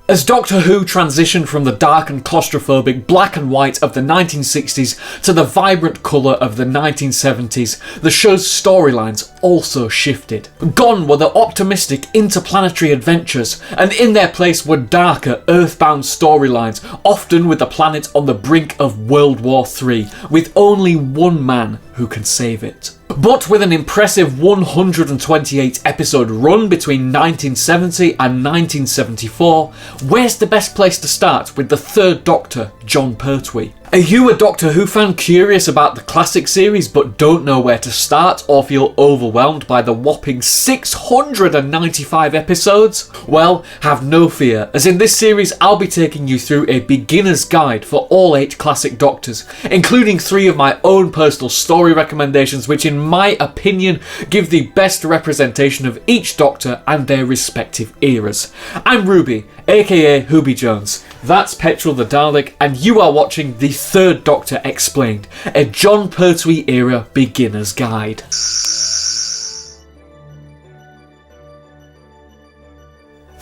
As Doctor Who transitioned from the dark and claustrophobic black and white of the 1960s to the vibrant colour of the 1970s, the show's storylines also shifted. Gone were the optimistic interplanetary adventures, and in their place were darker earthbound storylines, often with the planet on the brink of World War III, with only one man who can save it. But with an impressive 128 episode run between 1970 and 1974, where's the best place to start with the third Doctor, Jon Pertwee? Are you a Doctor Who fan curious about the classic series but don't know where to start or feel overwhelmed by the whopping 695 episodes? Well, have no fear, as in this series I'll be taking you through a beginner's guide for all 8 classic Doctors, including 3 of my own personal story recommendations which in my opinion give the best representation of each Doctor and their respective eras. I'm Ruby, aka Hooby Jones. That's Petrol the Dalek, and you are watching The Third Doctor Explained, a Jon Pertwee era beginner's guide.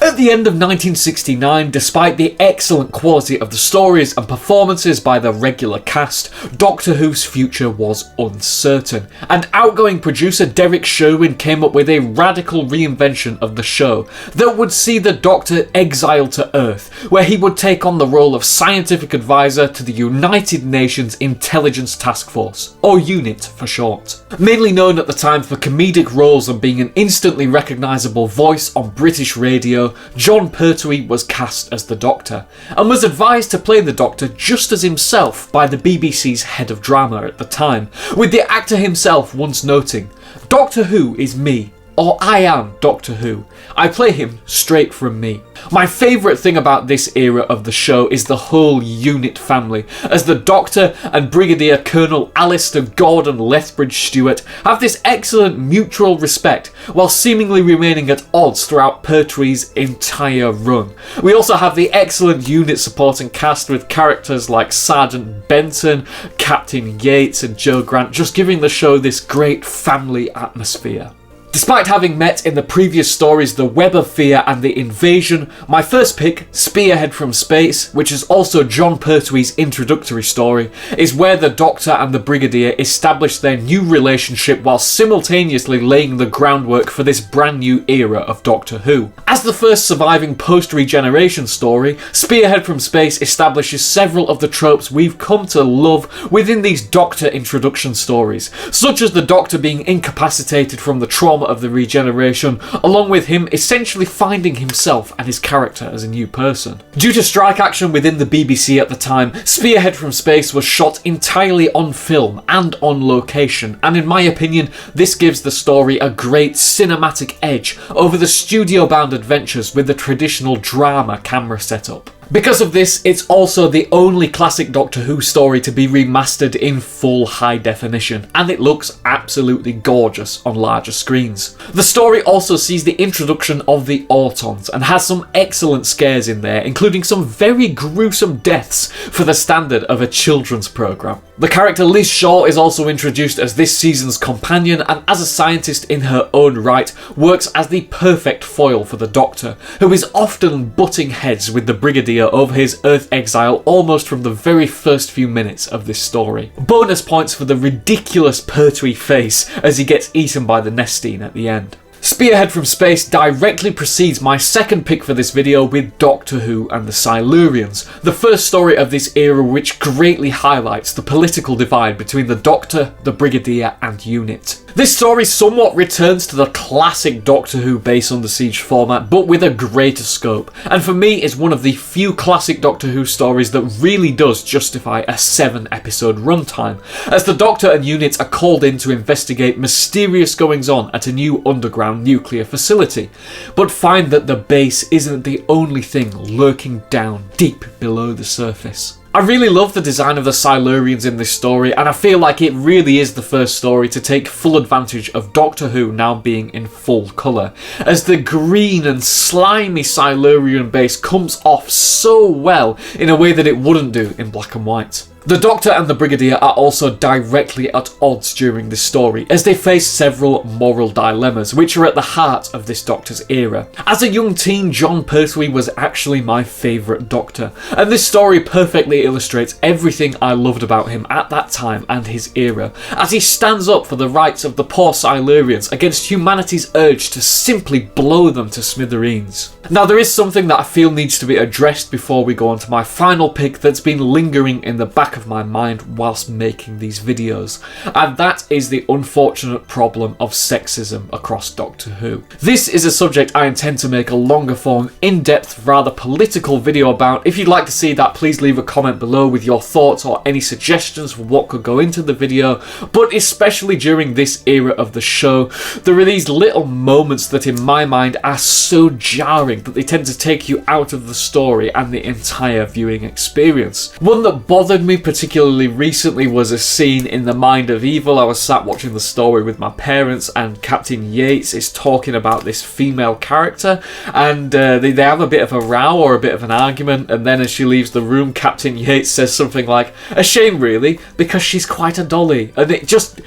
At the end of 1969, despite the excellent quality of the stories and performances by the regular cast, Doctor Who's future was uncertain, and outgoing producer Derek Sherwin came up with a radical reinvention of the show that would see the Doctor exiled to Earth, where he would take on the role of scientific advisor to the United Nations Intelligence Task Force, or UNIT for short. Mainly known at the time for comedic roles and being an instantly recognisable voice on British radio, Jon Pertwee was cast as the Doctor, and was advised to play the Doctor just as himself by the BBC's head of drama at the time, with the actor himself once noting, "Doctor Who is me, or I am Doctor Who. I play him straight from me." My favourite thing about this era of the show is the whole UNIT family, as the Doctor and Brigadier Colonel Alistair Gordon Lethbridge Stewart have this excellent mutual respect, while seemingly remaining at odds throughout Pertwee's entire run. We also have the excellent UNIT supporting cast with characters like Sergeant Benton, Captain Yates and Joe Grant, just giving the show this great family atmosphere. Despite having met in the previous stories The Web of Fear and The Invasion, my first pick, Spearhead from Space, which is also Jon Pertwee's introductory story, is where the Doctor and the Brigadier establish their new relationship while simultaneously laying the groundwork for this brand new era of Doctor Who. As the first surviving post-regeneration story, Spearhead from Space establishes several of the tropes we've come to love within these Doctor introduction stories, such as the Doctor being incapacitated from the trauma of the regeneration, along with him essentially finding himself and his character as a new person. Due to strike action within the BBC at the time, Spearhead from Space was shot entirely on film and on location, and in my opinion, this gives the story a great cinematic edge over the studio-bound adventures with the traditional drama camera setup. Because of this, it's also the only classic Doctor Who story to be remastered in full high definition, and it looks absolutely gorgeous on larger screens. The story also sees the introduction of the Autons, and has some excellent scares in there, including some very gruesome deaths for the standard of a children's programme. The character Liz Shaw is also introduced as this season's companion, and as a scientist in her own right, works as the perfect foil for the Doctor, who is often butting heads with the Brigadier over his Earth exile almost from the very first few minutes of this story. Bonus points for the ridiculous Pertwee face as he gets eaten by the Nestine at the end. Spearhead from Space directly precedes my second pick for this video with Doctor Who and the Silurians, the first story of this era which greatly highlights the political divide between the Doctor, the Brigadier and UNIT. This story somewhat returns to the classic Doctor Who Base Under Siege format, but with a greater scope, and for me is one of the few classic Doctor Who stories that really does justify a 7-episode runtime, as the Doctor and UNIT are called in to investigate mysterious goings-on at a new underground nuclear facility, but find that the base isn't the only thing lurking down deep below the surface. I really love the design of the Silurians in this story, and I feel like it really is the first story to take full advantage of Doctor Who now being in full colour, as the green and slimy Silurian base comes off so well in a way that it wouldn't do in black and white. The Doctor and the Brigadier are also directly at odds during this story, as they face several moral dilemmas which are at the heart of this Doctor's era. As a young teen, Jon Pertwee was actually my favourite Doctor, and this story perfectly illustrates everything I loved about him at that time and his era, as he stands up for the rights of the poor Silurians against humanity's urge to simply blow them to smithereens. Now, there is something that I feel needs to be addressed before we go on to my final pick that's been lingering in the back of my mind whilst making these videos, and that is the unfortunate problem of sexism across Doctor Who. This is a subject I intend to make a longer form, in-depth, rather political video about. If you'd like to see that, please leave a comment below with your thoughts or any suggestions for what could go into the video, but especially during this era of the show, there are these little moments that in my mind are so jarring that they tend to take you out of the story and the entire viewing experience. One that bothered me particularly recently was a scene in The Mind of Evil. I was sat watching the story with my parents and Captain Yates is talking about this female character, and they have a bit of a row or a bit of an argument, and then as she leaves the room, Captain Yates says something like, "A shame really, because she's quite a dolly," and it just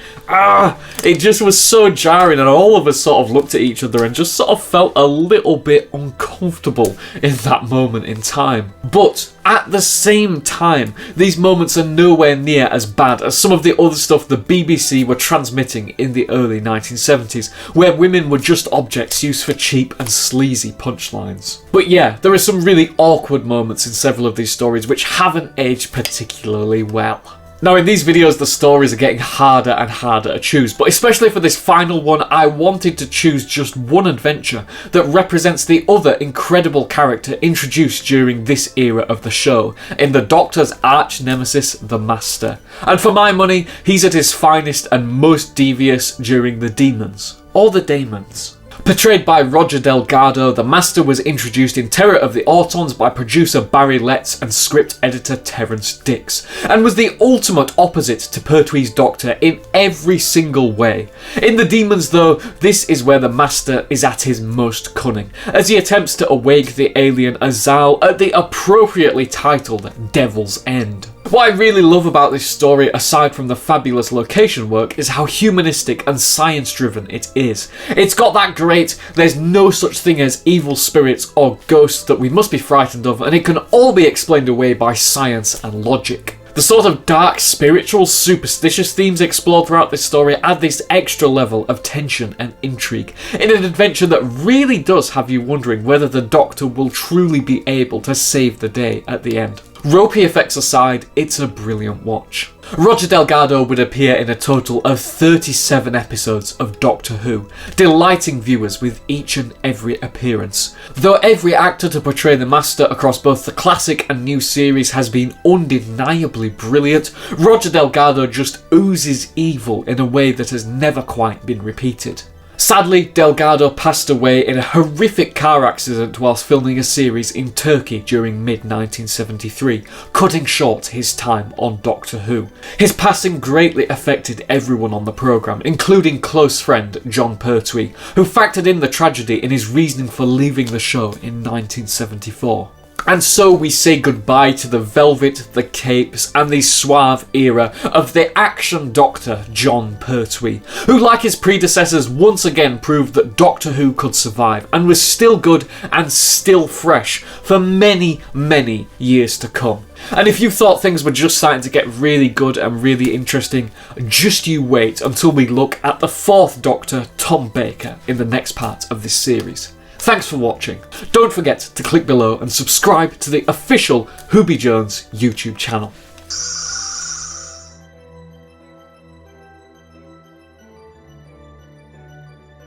was so jarring, and all of us sort of looked at each other and just sort of felt a little bit uncomfortable in that moment in time. But at the same time, these moments are nowhere near as bad as some of the other stuff the BBC were transmitting in the early 1970s, where women were just objects used for cheap and sleazy punchlines. But yeah, there are some really awkward moments in several of these stories which haven't aged particularly well. Now, in these videos, the stories are getting harder and harder to choose, but especially for this final one, I wanted to choose just one adventure that represents the other incredible character introduced during this era of the show, in the Doctor's arch-nemesis, the Master. And for my money, he's at his finest and most devious during the Daemons, or the Daemons. Portrayed by Roger Delgado, the Master was introduced in Terror of the Autons by producer Barry Letts and script editor Terence Dix, and was the ultimate opposite to Pertwee's Doctor in every single way. In the Daemons though, this is where the Master is at his most cunning, as he attempts to awake the alien Azal at the appropriately titled Devil's End. What I really love about this story, aside from the fabulous location work, is how humanistic and science-driven it is. It's got that great, there's no such thing as evil spirits or ghosts that we must be frightened of, and it can all be explained away by science and logic. The sort of dark, spiritual, superstitious themes explored throughout this story add this extra level of tension and intrigue, in an adventure that really does have you wondering whether the Doctor will truly be able to save the day at the end. Ropey effects aside, it's a brilliant watch. Roger Delgado would appear in a total of 37 episodes of Doctor Who, delighting viewers with each and every appearance. Though every actor to portray the Master across both the classic and new series has been undeniably brilliant, Roger Delgado just oozes evil in a way that has never quite been repeated. Sadly, Delgado passed away in a horrific car accident whilst filming a series in Turkey during mid-1973, cutting short his time on Doctor Who. His passing greatly affected everyone on the programme, including close friend Jon Pertwee, who factored in the tragedy in his reasoning for leaving the show in 1974. And so we say goodbye to the velvet, the capes, and the suave era of the action Doctor Jon Pertwee, who, like his predecessors, once again proved that Doctor Who could survive and was still good and still fresh for many, many years to come. And if you thought things were just starting to get really good and really interesting, just you wait until we look at the fourth Doctor, Tom Baker, in the next part of this series. Thanks for watching. Don't forget to click below and subscribe to the official Who Be Jones YouTube channel.